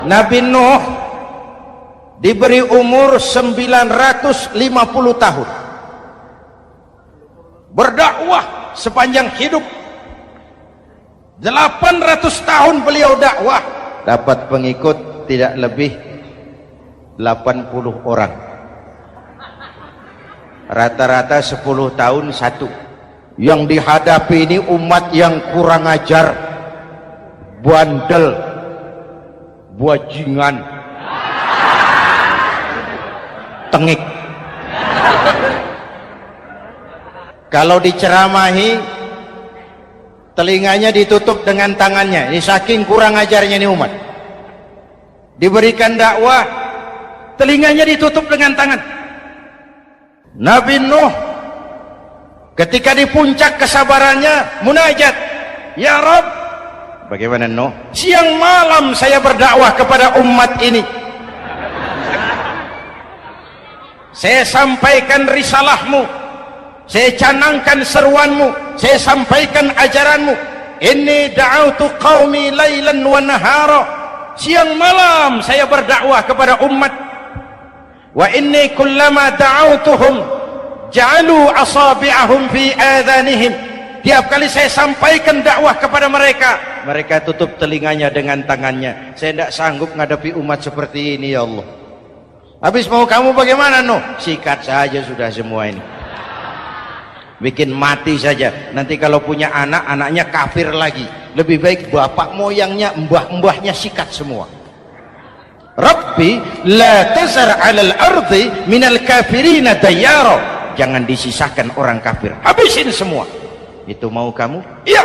Nabi Nuh diberi umur 950 tahun, berdakwah sepanjang hidup. 800 tahun beliau dakwah, dapat pengikut tidak lebih 80 orang, rata-rata 10 tahun satu. Yang dihadapi ini umat yang kurang ajar, bandel, bajingan, tengik. Kalau diceramahi, telinganya ditutup dengan tangannya. Ini saking kurang ajarnya ini umat. Diberikan dakwah, telinganya ditutup dengan tangan. Nabi Nuh ketika di puncak kesabarannya munajat, ya Rabb, bagaimana Nuh? Siang malam saya berdakwah kepada umat ini. Saya sampaikan risalahmu, saya canangkan seruanmu, saya sampaikan ajaranmu. Inni da'autu qaumi lailan wa nahara. Siang malam saya berdakwah kepada umat. Wa inni kullama da'autuhum ja'alu asabi'ahum fi adhanihim. Tiap kali saya sampaikan dakwah kepada mereka, mereka tutup telinganya dengan tangannya. Saya tidak sanggup menghadapi umat seperti ini, ya Allah. Habis mau kamu bagaimana, Nuh? Sikat saja sudah semua ini. Bikin mati saja. Nanti kalau punya anak, anaknya kafir lagi. Lebih baik bapak moyangnya, mbah-mbahnya sikat semua. Rabbi la tazar 'alal ardi minal kafirina dayyara. Jangan disisakan orang kafir, habisin semua. Itu mau kamu? Iya.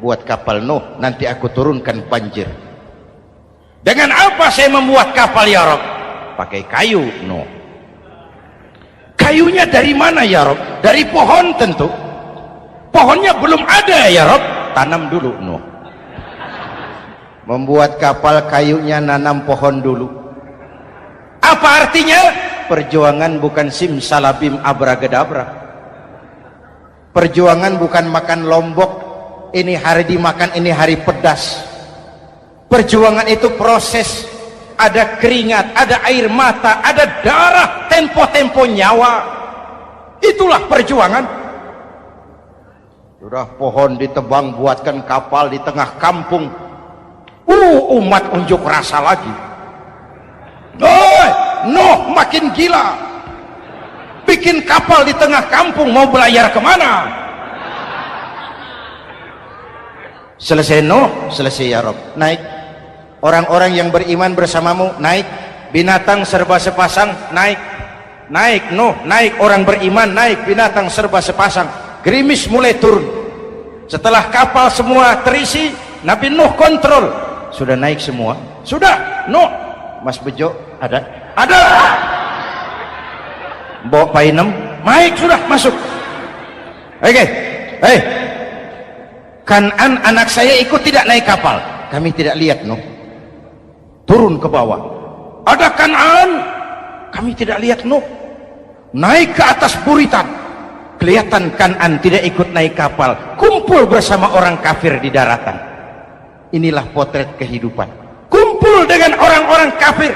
Buat kapal Nuh, nanti aku turunkan banjir. Dengan apa saya membuat kapal, ya Rabb? Pakai kayu, Nuh. Kayunya dari mana, ya Rabb? Dari pohon tentu. Pohonnya belum ada, ya Rabb. Tanam dulu, Nuh. Membuat kapal, kayunya nanam pohon dulu. Apa artinya? Perjuangan bukan simsalabim abragedabra. Perjuangan bukan makan lombok, ini hari dimakan, ini hari pedas. Perjuangan itu proses. Ada keringat, ada air mata, ada darah, tempo-tempo nyawa. Itulah perjuangan. Sudah pohon ditebang, buatkan kapal di tengah kampung. Umat unjuk rasa lagi. Nuh makin gila. Bikin kapal di tengah kampung, mau belayar kemana? Selesai Nuh, selesai ya Rabb. Naik. Orang-orang yang beriman bersamamu naik. Binatang serba sepasang naik. Naik Nuh, naik orang beriman, naik binatang serba sepasang. Gerimis mulai turun. Setelah kapal semua terisi, Nabi Nuh kontrol. Sudah naik semua? Sudah. Nuh, Mas Bejo ada? Ada. Bawa Painem, naik sudah, masuk. Oke. Hei. Kan'an anak saya ikut tidak naik kapal. Kami tidak lihat, Nuh. Turun ke bawah. Ada Kan'an? Kami tidak lihat, Nuh. Naik ke atas buritan. Kelihatan Kan'an tidak ikut naik kapal. Kumpul bersama orang kafir di daratan. Inilah potret kehidupan. Kumpul dengan orang-orang kafir.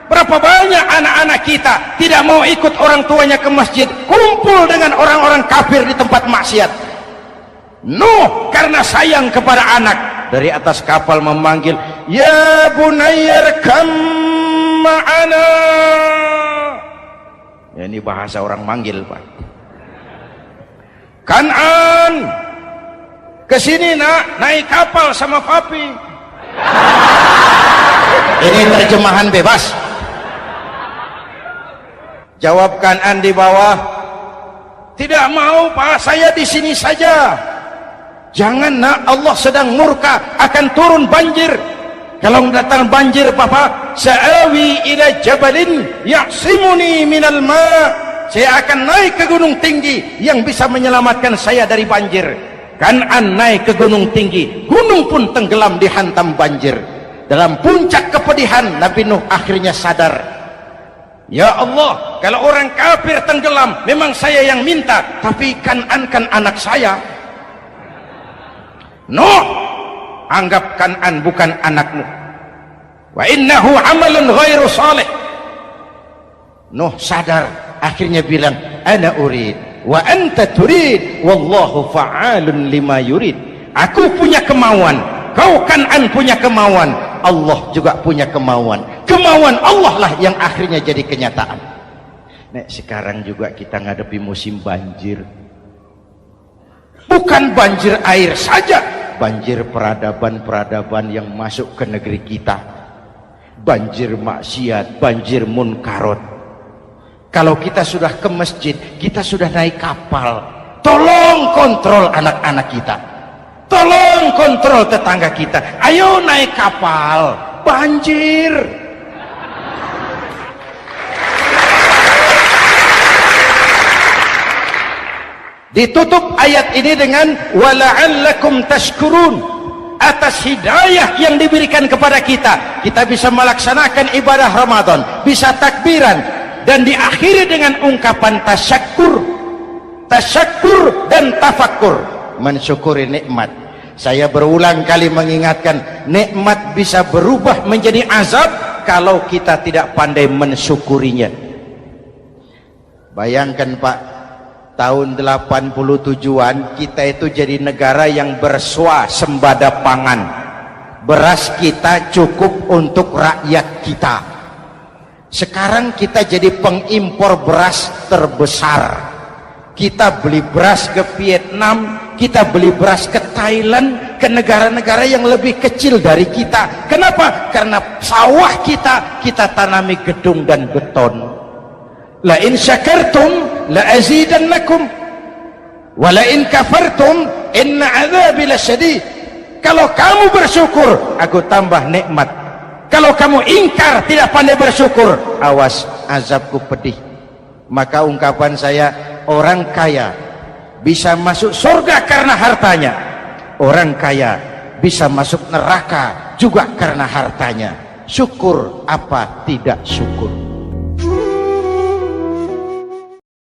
Berapa banyak anak-anak kita tidak mau ikut orang tuanya ke masjid. Kumpul dengan orang-orang kafir di tempat maksiat. Nuh karena sayang kepada anak, dari atas kapal memanggil, ya bunayyarkam ma'ana. Ya, ini bahasa orang manggil, Pak. Kan'an, kesini nak, naik kapal sama papi. Ini terjemahan bebas. Jawab Kan'an di bawah, tidak mau Pak, saya di sini saja. Jangan nak, Allah sedang murka, akan turun banjir. Kalau datang banjir Bapak, sa'awi ila jabalin ya'simuni minal ma'. Saya akan naik ke gunung tinggi yang bisa menyelamatkan saya dari banjir. Kan'an naik ke gunung tinggi, gunung pun tenggelam dihantam banjir. Dalam puncak kepedihan, Nabi Nuh akhirnya sadar, ya Allah, kalau orang kafir tenggelam memang saya yang minta, tapi Kan'an kan anak saya. Nuh, anggap Kan'an bukan anakmu. wa innahu amalun ghairu salih. Nuh sadar, akhirnya bilang ana urid wa anta turid wallahu fa'alun lima yurid. Aku punya kemauan, kau Kan'an punya kemauan, Allah juga punya kemauan. Kemauan Allah lah yang akhirnya jadi kenyataan. Nek sekarang juga kita ngadepi musim banjir. Bukan banjir air saja, banjir peradaban-peradaban yang masuk ke negeri kita. Banjir maksiat, banjir munkarot. Kalau kita sudah ke masjid, kita sudah naik kapal. Tolong kontrol anak-anak kita. Tolong kontrol tetangga kita. Ayo naik kapal. Banjir. Ditutup ayat ini dengan wala'allakum tashkurun. Atas hidayah yang diberikan kepada kita, kita bisa melaksanakan ibadah Ramadan, bisa takbiran, dan diakhiri dengan ungkapan tasyakkur. Tasyakkur dan tafakkur, mensyukuri nikmat. Saya berulang kali mengingatkan, nikmat bisa berubah menjadi azab kalau kita tidak pandai mensyukurinya. Bayangkan Pak, tahun 87-an kita itu jadi negara yang berswasembada pangan. Beras kita cukup untuk rakyat kita. Sekarang kita jadi pengimpor beras terbesar. Kita beli beras ke Vietnam, kita beli beras ke Thailand, ke negara-negara yang lebih kecil dari kita. Kenapa? Karena sawah kita tanami gedung dan beton. La in syakartum la azidannakum wa la in kafartum inna adzabi lasyadid. Kalau kamu bersyukur, aku tambah nikmat. Kalau kamu ingkar, tidak pandai bersyukur, awas, azabku pedih. Maka ungkapan saya, orang kaya bisa masuk surga karena hartanya. Orang kaya bisa masuk neraka juga karena hartanya. Syukur apa tidak syukur?